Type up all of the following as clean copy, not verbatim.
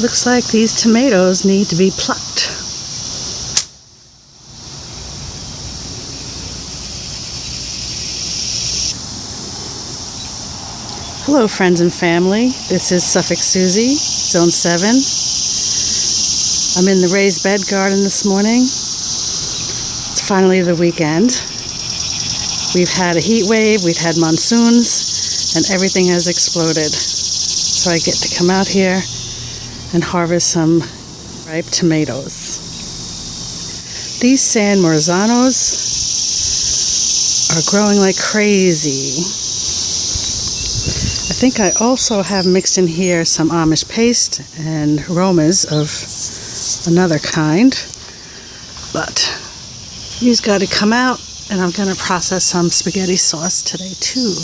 Looks like these tomatoes need to be plucked. Hello friends and family, this is Suffolk Susie, Zone 7. I'm in the raised bed garden this morning. It's finally the weekend. We've had a heat wave, we've had monsoons, and everything has exploded. So I get to come out here and harvest some ripe tomatoes. These San Marzanos are growing like crazy. I think I also have mixed in here some Amish paste and Romas of another kind, but these got to come out, and I'm going to process some spaghetti sauce today too.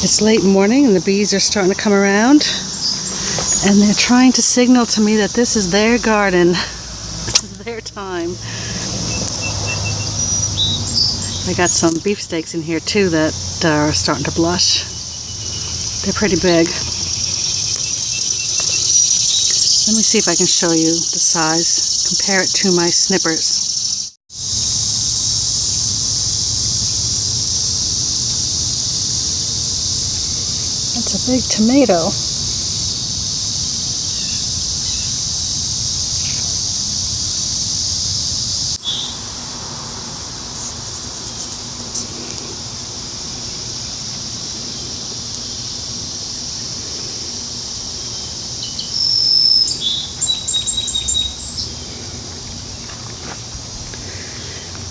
It's late morning and the bees are starting to come around. And they're trying to signal to me that this is their garden. This is their time. I got some beefsteaks in here too that are starting to blush. They're pretty big. Let me see if I can show you the size. Compare it to my snippers. That's a big tomato.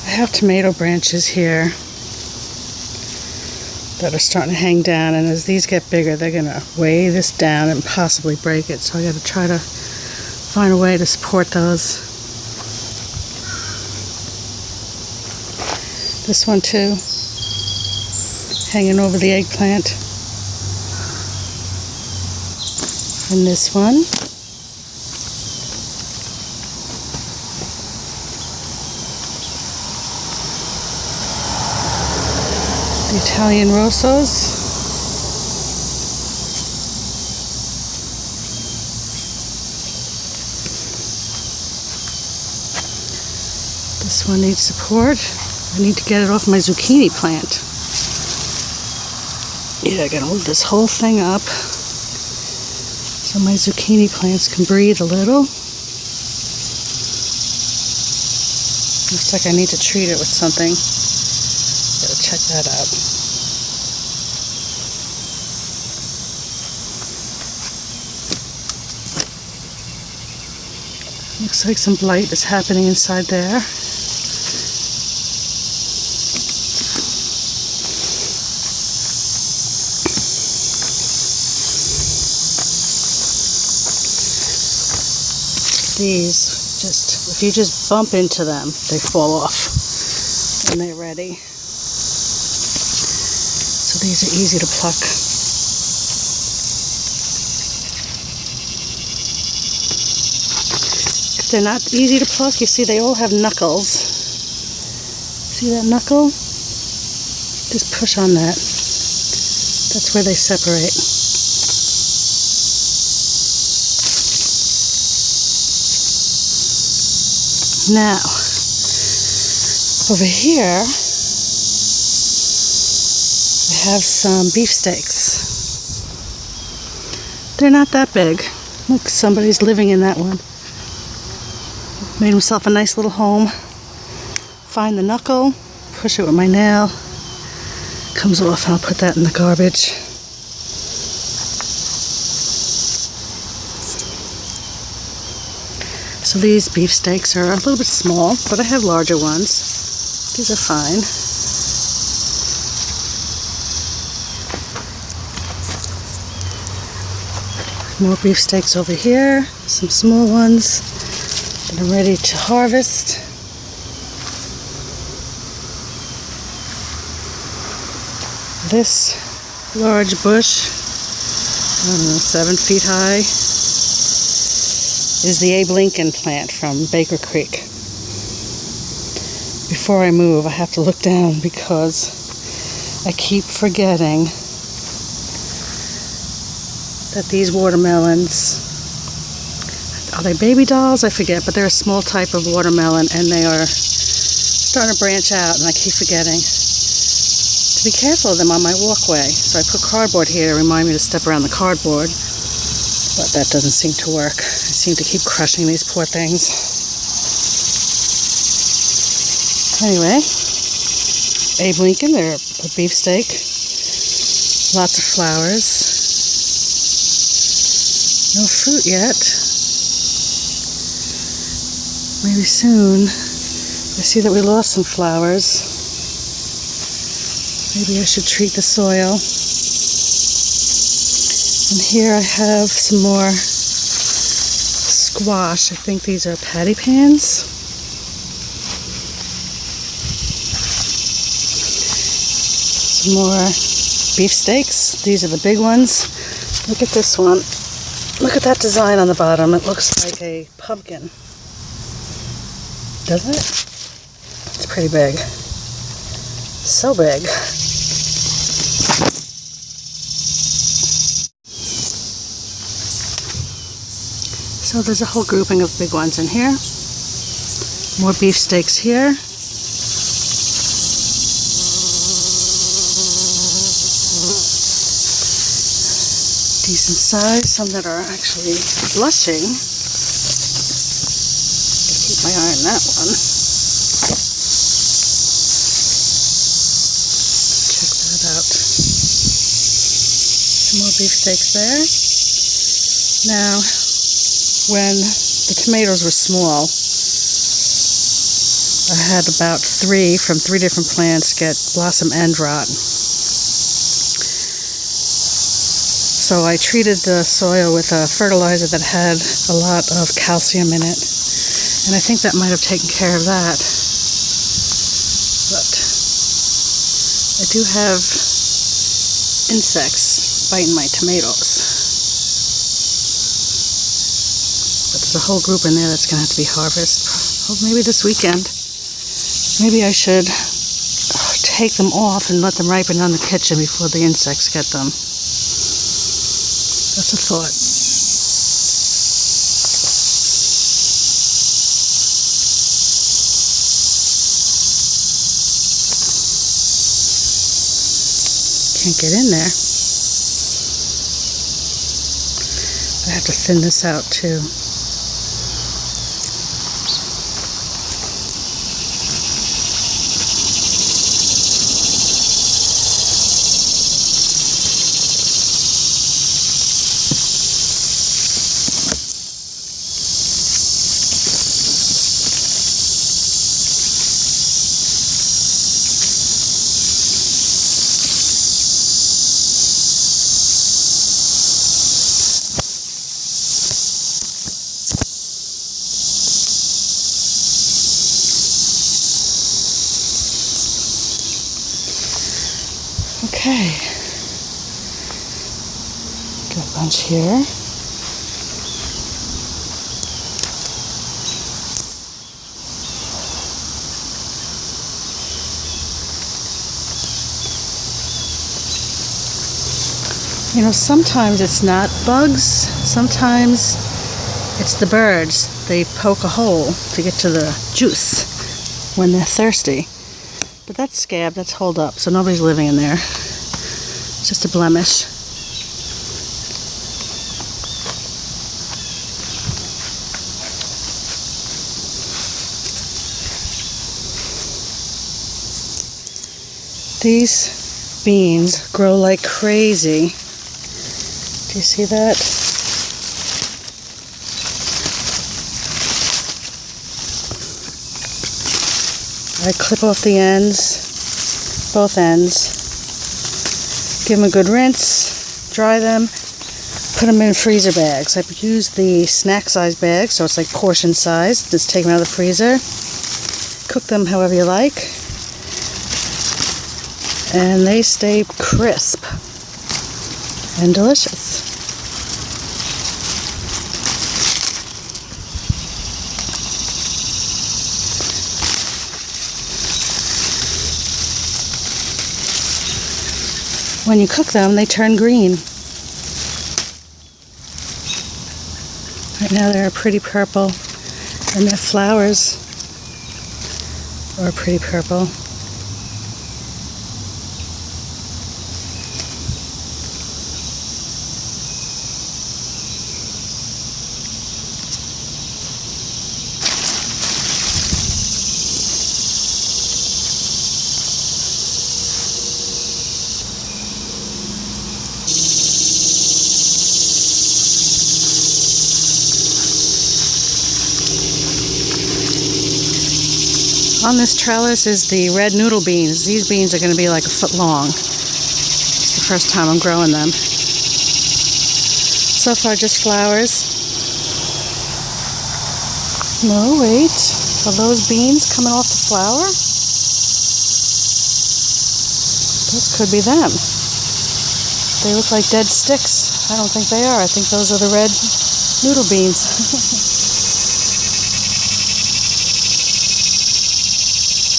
I have tomato branches here that are starting to hang down, and as these get bigger they're going to weigh this down and possibly break it, so I got to try to find a way to support those. This one too, hanging over the eggplant, and this one. The Italian Rossos. This one needs support. I need to get it off my zucchini plant. Yeah, I gotta move this whole thing up so my zucchini plants can breathe a little. Looks like I need to treat it with something. Gotta check that out. Looks like some blight is happening inside there. These, if you just bump into them, they fall off when they're ready. So these are easy to pluck. If they're not easy to pluck, you see they all have knuckles. See that knuckle? Just push on that. That's where they separate. Now, over here, I have some beefsteaks. They're not that big. Look, somebody's living in that one. Made himself a nice little home. Find the knuckle, push it with my nail. Comes off, and I'll put that in the garbage. So these beefsteaks are a little bit small, but I have larger ones. These are fine. More beefsteaks over here, some small ones that I'm ready to harvest. This large bush, I don't know, 7 feet high. is the Abe Lincoln plant from Baker Creek. Before I move, I have to look down because I keep forgetting that these watermelons, are they baby dolls? I forget, but they're a small type of watermelon and they are starting to branch out, and I keep forgetting to be careful of them on my walkway. So I put cardboard here to remind me to step around the cardboard, but that doesn't seem to work. I seem to keep crushing these poor things. Anyway, Abe Lincoln, they're a beefsteak. Lots of flowers. No fruit yet. Maybe soon. I see that we lost some flowers. Maybe I should treat the soil. And here I have some more squash. I think these are patty pans. Some more beefsteaks. These are the big ones. Look at this one. Look at that design on the bottom. It looks like a pumpkin. Doesn't it? It's pretty big. So big. So there's a whole grouping of big ones in here. More beefsteaks here. Decent size, some that are actually blushing. Keep my eye on that one. Check that out. Some more beefsteaks there. Now, when the tomatoes were small, I had about 3 from 3 different plants get blossom end rot. So I treated the soil with a fertilizer that had a lot of calcium in it. And I think that might have taken care of that. But I do have insects biting my tomatoes. But there's a whole group in there that's going to have to be harvested. Oh, maybe this weekend. Maybe I should take them off and let them ripen on the kitchen before the insects get them. That's a thought. Can't get in there. I have to thin this out too. Okay, got a bunch here. You know, sometimes it's not bugs, sometimes it's the birds. They poke a hole to get to the juice when they're thirsty. But that's scab, that's holed up, so nobody's living in there. It's just a blemish. These beans grow like crazy. Do you see that? I clip off the ends, both ends, give them a good rinse, dry them, put them in freezer bags. I use the snack size bag, so it's like portion size. Just take them out of the freezer, cook them however you like, and they stay crisp and delicious. when you cook them, they turn green. Right now they're a pretty purple, and their flowers are pretty purple. On this trellis is the red noodle beans. These beans are going to be like a foot long. It's the first time I'm growing them. So far just flowers. No, wait. Are those beans coming off the flower? Those could be them. They look like dead sticks. I don't think they are. I think those are the red noodle beans.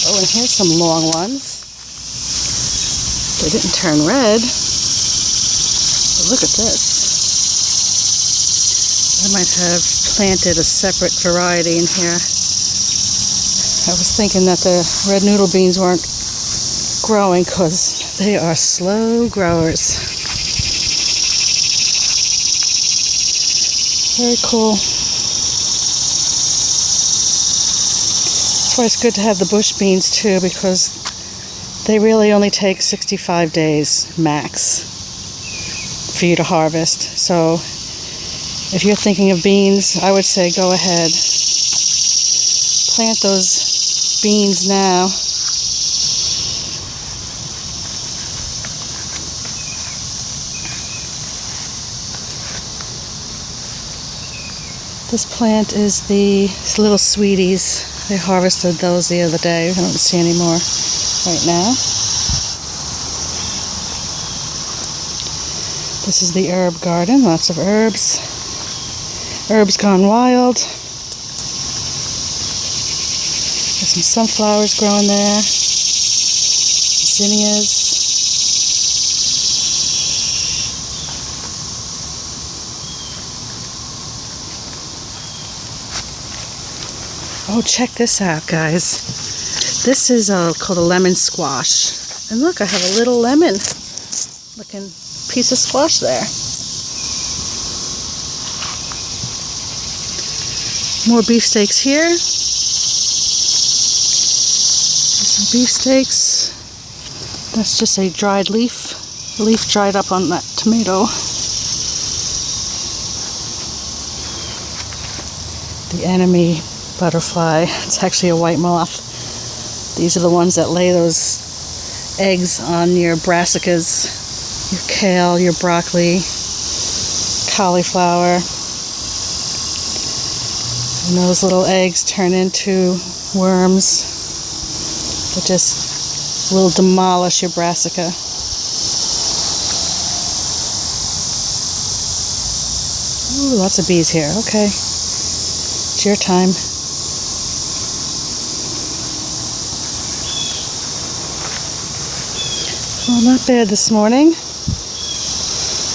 Oh, and here's some long ones. They didn't turn red. But look at this. I might have planted a separate variety in here. I was thinking that the red noodle beans weren't growing because they are slow growers. Very cool. That's why it's good to have the bush beans too, because they really only take 65 days max for you to harvest. So if you're thinking of beans, I would say go ahead. Plant those beans now. This plant is the little sweeties. They harvested those the other day. I don't see any more right now. This is the herb garden. Lots of herbs. Herbs gone wild. There's some sunflowers growing there. Zinnias. Oh, check this out, guys. This is called a lemon squash. And look, I have a little lemon looking piece of squash there. More beefsteaks here. Some beefsteaks. That's just a dried leaf. The leaf dried up on that tomato. The enemy butterfly. It's actually a white moth. These are the ones that lay those eggs on your brassicas, your kale, your broccoli, cauliflower. And those little eggs turn into worms that just will demolish your brassica. Ooh, lots of bees here. Okay. It's your time. Well, not bad this morning.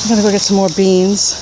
I'm going to go get some more beans.